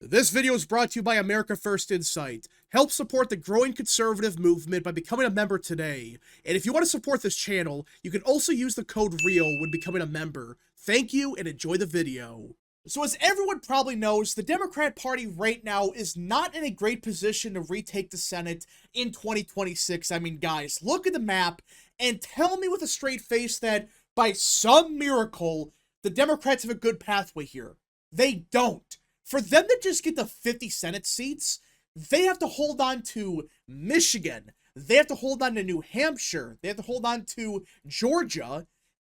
This video is brought to you by America First Insight. Help support the growing conservative movement by becoming a member today. And if you want to support this channel, you can also use the code REAL when becoming a member. Thank you and enjoy the video. So as everyone probably knows, the Democrat Party right now is not in a great position to retake the Senate in 2026. I mean, guys, look at the map and tell me with a straight face that by some miracle, the Democrats have a good pathway here. They don't. For them to just get the 50 Senate seats, they have to hold on to Michigan. They have to hold on to New Hampshire. They have to hold on to Georgia.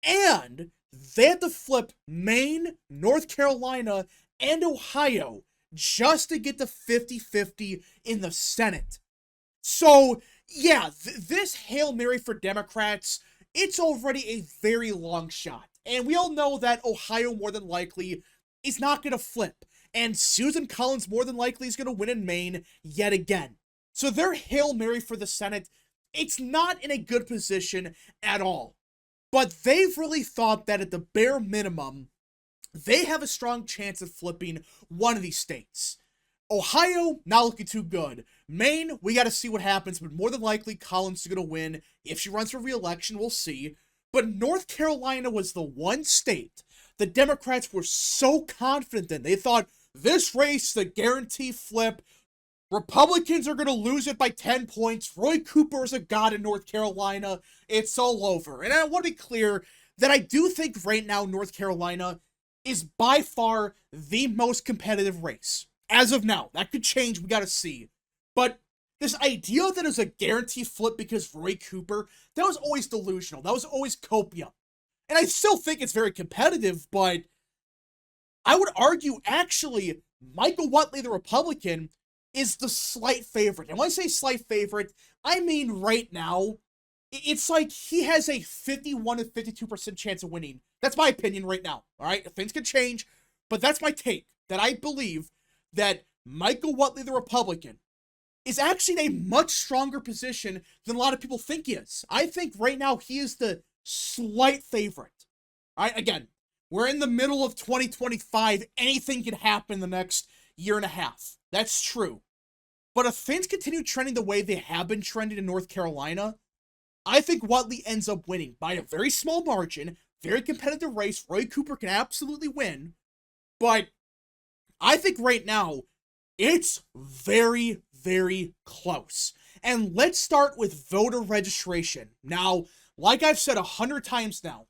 And they have to flip Maine, North Carolina, and Ohio just to get the 50-50 in the Senate. So, yeah, this Hail Mary for Democrats, it's already a very long shot. And we all know that Ohio more than likely is not going to flip. And Susan Collins more than likely is going to win in Maine yet again. So their Hail Mary for the Senate, it's not in a good position at all. But they've really thought that at the bare minimum, they have a strong chance of flipping one of these states. Ohio, not looking too good. Maine, we got to see what happens, but more than likely Collins is going to win. If she runs for re-election, we'll see. But North Carolina was the one state the Democrats were so confident in. They thought, this race, the guarantee flip. Republicans are going to lose it by 10 points. Roy Cooper is a god in North Carolina. It's all over. And I want to be clear that I do think right now North Carolina is by far the most competitive race. As of now. That could change. We got to see. But this idea that it was a guarantee flip because Roy Cooper, that was always delusional. That was always copium. And I still think it's very competitive, but I would argue, actually, Michael Whatley, the Republican, is the slight favorite. And when I say slight favorite, I mean right now, it's like he has a 51 to 52% chance of winning. That's my opinion right now, all right? Things can change, but that's my take, that I believe that Michael Whatley, the Republican, is actually in a much stronger position than a lot of people think he is. I think right now he is the slight favorite. All right, again, we're in the middle of 2025. Anything can happen in the next year and a half. That's true. But if things continue trending the way they have been trending in North Carolina, I think Whatley ends up winning by a very small margin. Very competitive race. Roy Cooper can absolutely win. But I think right now, it's very, very close. And let's start with voter registration. Now, like I've said 100 times now,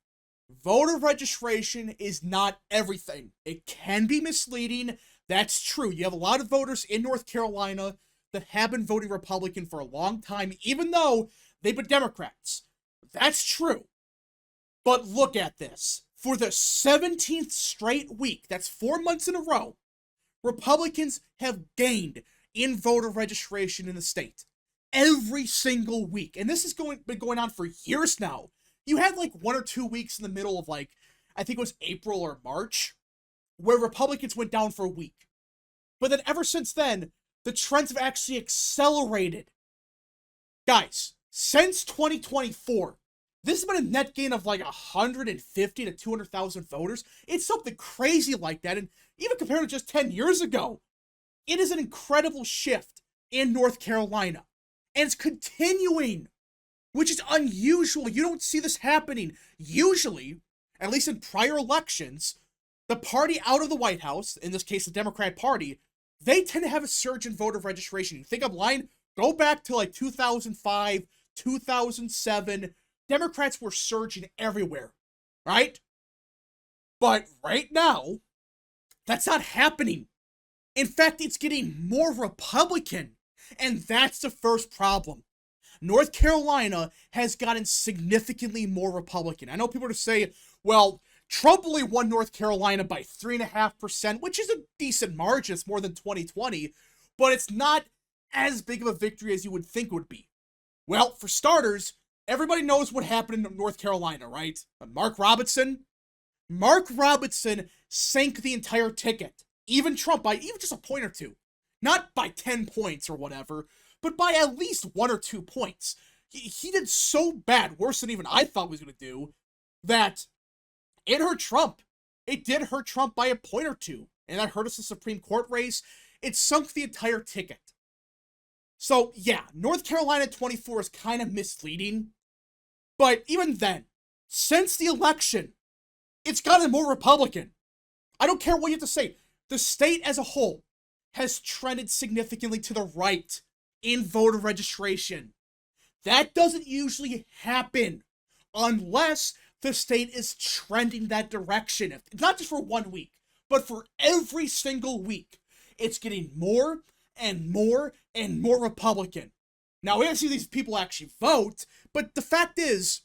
voter registration is not everything. It can be misleading. That's true. You have a lot of voters in North Carolina that have been voting Republican for a long time, even though they've been Democrats. That's true. But look at this. For the 17th straight week, that's 4 months in a row, Republicans have gained in voter registration in the state. Every single week. And this has been going on for years now. You had like 1 or 2 weeks in the middle of like, I think it was April or March, where Republicans went down for a week. But then ever since then, the trends have actually accelerated. Guys, since 2024, this has been a net gain of like 150 to 200,000 voters. It's something crazy like that. And even compared to just 10 years ago, it is an incredible shift in North Carolina. And it's continuing, which is unusual. You don't see this happening. Usually, at least in prior elections, the party out of the White House, in this case the Democrat Party, they tend to have a surge in voter registration. You think I'm lying? Go back to like 2005, 2007. Democrats were surging everywhere, right? But right now, that's not happening. In fact, it's getting more Republican. And that's the first problem. North Carolina has gotten significantly more Republican. I know people are to say, well, Trump only won North Carolina by 3.5%, which is a decent margin. It's more than 2020, but it's not as big of a victory as you would think it would be. Well, for starters, everybody knows what happened in North Carolina, right? Mark Robinson sank the entire ticket. Even Trump by even just a point or two. Not by 10 points or whatever, but by at least 1 or 2 points. He did so bad, worse than even I thought he was going to do, that it hurt Trump. It did hurt Trump by a point or two. and that hurt us the Supreme Court race. It sunk the entire ticket. So, yeah, North Carolina 24 is kind of misleading. But even then, since the election, it's gotten more Republican. I don't care what you have to say. The state as a whole has trended significantly to the right in voter registration. That doesn't usually happen unless the state is trending that direction. Not just for 1 week, but for every single week. It's getting more and more and more Republican. Now, we haven't seen these people actually vote, but the fact is,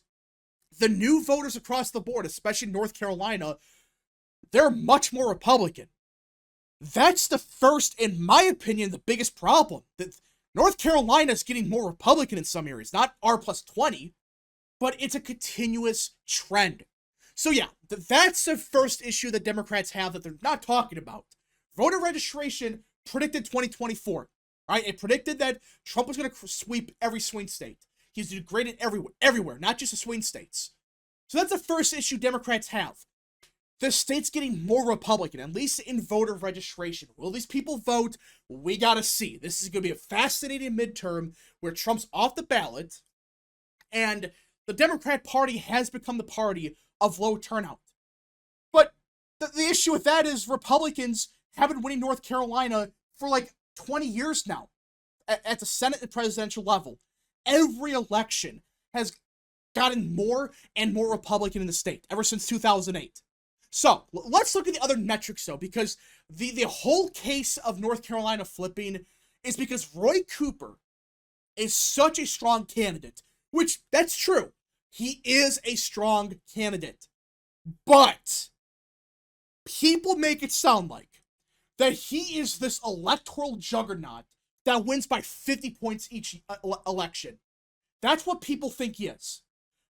the new voters across the board, especially in North Carolina, they're much more Republican. That's the first, in my opinion, the biggest problem. That North Carolina is getting more Republican in some areas, not R plus 20, but it's a continuous trend. So yeah, that's the first issue that Democrats have that they're not talking about. Voter registration predicted 2024. Right? It predicted that Trump was going to sweep every swing state. He's going to grade it everywhere, not just the swing states. So that's the first issue Democrats have. The state's getting more Republican, at least in voter registration. Will these people vote? We gotta see. This is going to be a fascinating midterm where Trump's off the ballot, and the Democrat Party has become the party of low turnout. But the issue with that is Republicans have been winning North Carolina for like 20 years now at the Senate and presidential level. Every election has gotten more and more Republican in the state ever since 2008. So let's look at the other metrics though, because the whole case of North Carolina flipping is because Roy Cooper is such a strong candidate, which that's true. He is a strong candidate, but people make it sound like that he is this electoral juggernaut that wins by 50 points each election. That's what people think he is.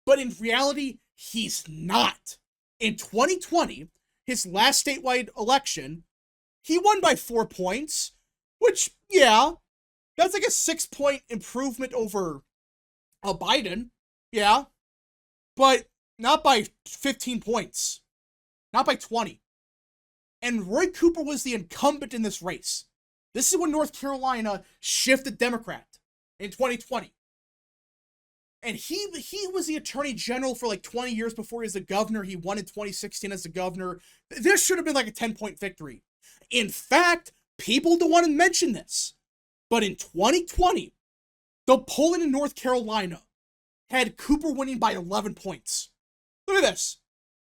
But in reality, he's not. In 2020, his last statewide election, he won by 4 points, which, yeah, that's like a 6-point improvement over Biden. Yeah. But not by 15 points. Not by 20. And Roy Cooper was the incumbent in this race. This is when North Carolina shifted Democrat in 2020. And he was the attorney general for like 20 years before he was the governor. He won in 2016 as the governor. This should have been like a 10-point victory. In fact, people don't want to mention this, but in 2020, the polling in North Carolina had Cooper winning by 11 points. Look at this.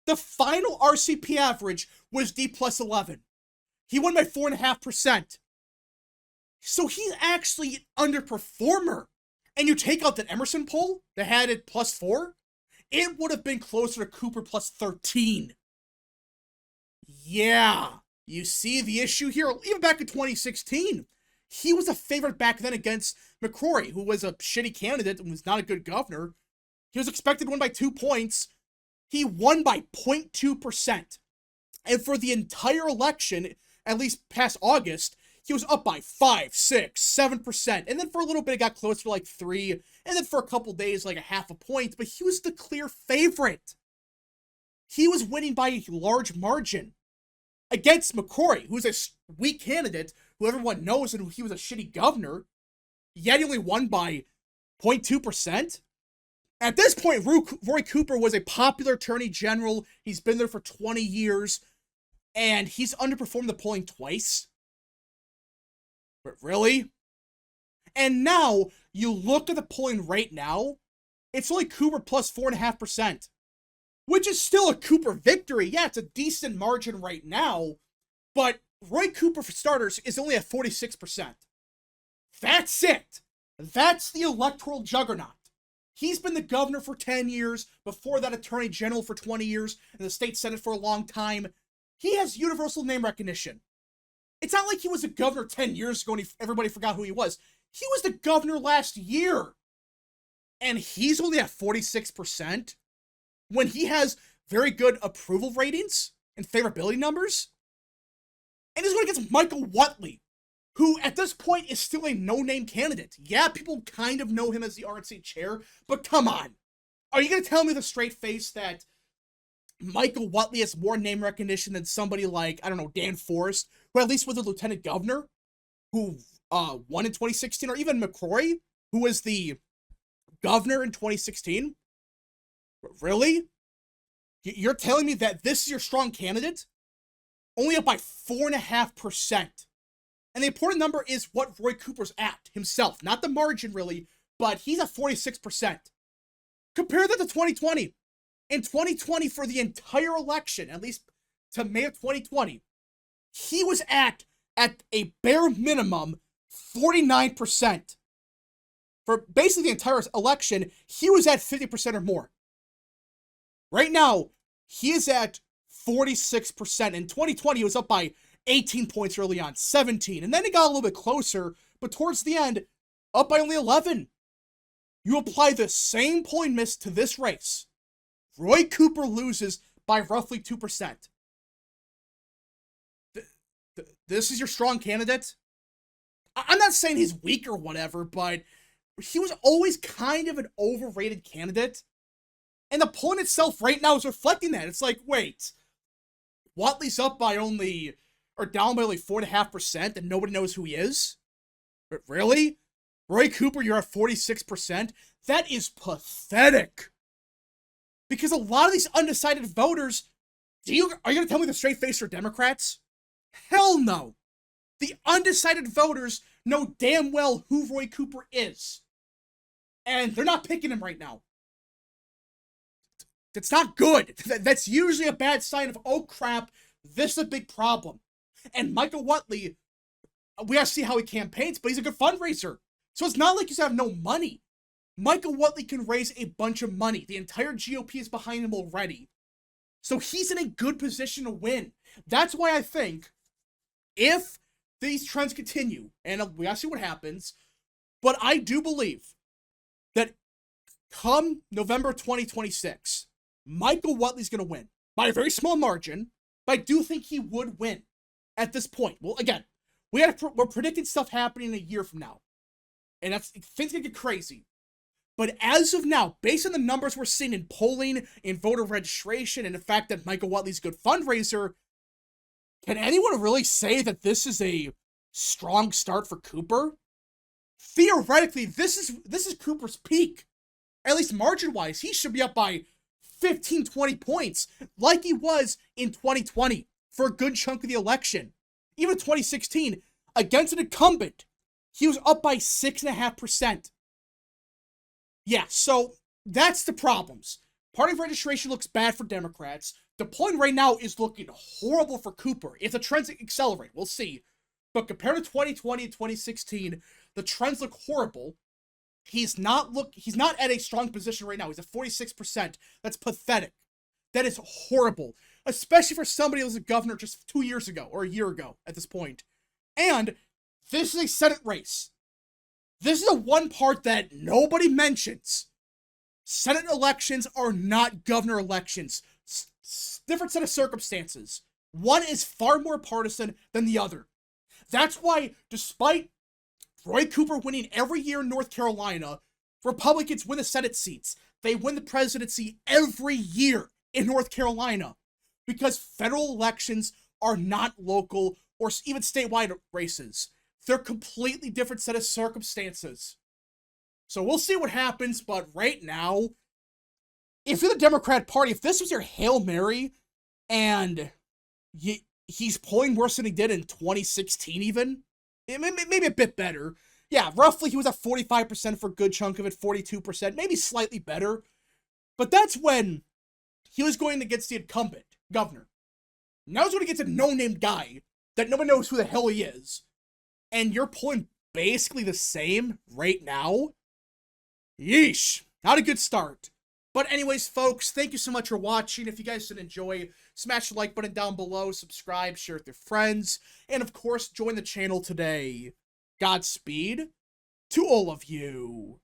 The final RCP average was D plus 11. He won by 4.5%. So he's actually an underperformer. And you take out that Emerson poll that had it plus 4, it would have been closer to Cooper plus 13. Yeah, you see the issue here. Even back in 2016, he was a favorite back then against McCrory, who was a shitty candidate and was not a good governor. He was expected to win by 2 points. He won by 0.2%. And for the entire election, at least past August, he was up by 5, 6, 7%. And then for a little bit, it got closer to like 3. And then for a couple days, like a 0.5 point. But he was the clear favorite. He was winning by a large margin against McCrory, who's a weak candidate, who everyone knows, and he was a shitty governor. Yet he only won by 0.2%. At this point, Roy Cooper was a popular attorney general. He's been there for 20 years. And he's underperformed the polling twice. But really? And now, you look at the polling right now, it's only Cooper plus 4.5%. Which is still a Cooper victory. Yeah, it's a decent margin right now. But Roy Cooper, for starters, is only at 46%. That's it. That's the electoral juggernaut. He's been the governor for 10 years, before that attorney general for 20 years, and the state senate for a long time. He has universal name recognition. It's not like he was a governor 10 years ago and everybody forgot who he was. He was the governor last year. And he's only at 46% when he has very good approval ratings and favorability numbers. And he's going against Michael Whatley, who at this point is still a no-name candidate. Yeah, people kind of know him as the RNC chair, but come on. Are you going to tell me with a straight face that Michael Whatley has more name recognition than somebody like, I don't know, Dan Forrest, who at least was a lieutenant governor, who won in 2016, or even McCrory, who was the governor in 2016? Really? You're telling me that this is your strong candidate? Only up by 4.5%. And the important number is what Roy Cooper's at himself. Not the margin, really, but he's at 46%. Compare that to 2020. In 2020, for the entire election, at least to May of 2020, he was at a bare minimum 49%. For basically the entire election, he was at 50% or more. Right now, he is at 46%. In 2020, he was up by 18 points early on, 17. And then it got a little bit closer, but towards the end, up by only 11. You apply the same polling miss to this race. Roy Cooper loses by roughly 2%. This is your strong candidate? I'm not saying he's weak or whatever, but he was always kind of an overrated candidate. And the polling itself right now is reflecting that. It's like, wait, Whatley's up by only, or down by only 4.5%, and nobody knows who he is? Really? Roy Cooper, you're at 46%? That is pathetic. Because a lot of these undecided voters, are you going to tell me the straight face are Democrats? Hell no. The undecided voters know damn well who Roy Cooper is. And they're not picking him right now. That's not good. That's usually a bad sign of, oh crap, this is a big problem. And Michael Whatley, we gotta see how he campaigns, but he's a good fundraiser. So it's not like he's have no money. Michael Whatley can raise a bunch of money. The entire GOP is behind him already. So he's in a good position to win. That's why I think if these trends continue, and we gotta see what happens, but I do believe that come November 2026, Michael Whatley's going to win by a very small margin, but I do think he would win at this point. Well, again, we're predicting stuff happening a year from now, and things gonna get crazy. But as of now, based on the numbers we're seeing in polling, in voter registration, and the fact that Michael Whatley's a good fundraiser, can anyone really say that this is a strong start for Cooper? Theoretically, this is Cooper's peak. At least margin-wise, he should be up by 15, 20 points, like he was in 2020 for a good chunk of the election. Even 2016, against an incumbent, he was up by 6.5%. Yeah, so that's the problems. Party registration looks bad for Democrats. The polling right now is looking horrible for Cooper. If the trends accelerate, we'll see. But compared to 2020 and 2016, the trends look horrible. He's not at a strong position right now. He's at 46%. That's pathetic. That is horrible. Especially for somebody who was a governor just 2 years ago, or a year ago at this point. And this is a Senate race. This is the one part that nobody mentions. Senate elections are not governor elections. Different set of circumstances. One is far more partisan than the other. That's why, despite Roy Cooper winning every year in North Carolina, Republicans win the Senate seats. They win the presidency every year in North Carolina. Because federal elections are not local or even statewide races. They're a completely different set of circumstances. So we'll see what happens, but right now, if you're the Democrat Party, if this was your Hail Mary, and he's polling worse than he did in 2016 even, maybe a bit better. Yeah, roughly he was at 45% for a good chunk of it, 42%, maybe slightly better. But that's when he was going against the incumbent governor. Now he's going against a no-name guy that nobody knows who the hell he is. And you're pulling basically the same right now? Yeesh. Not a good start. But anyways, folks, thank you so much for watching. If you guys did enjoy, smash the like button down below, subscribe, share with your friends, and of course, join the channel today. Godspeed to all of you.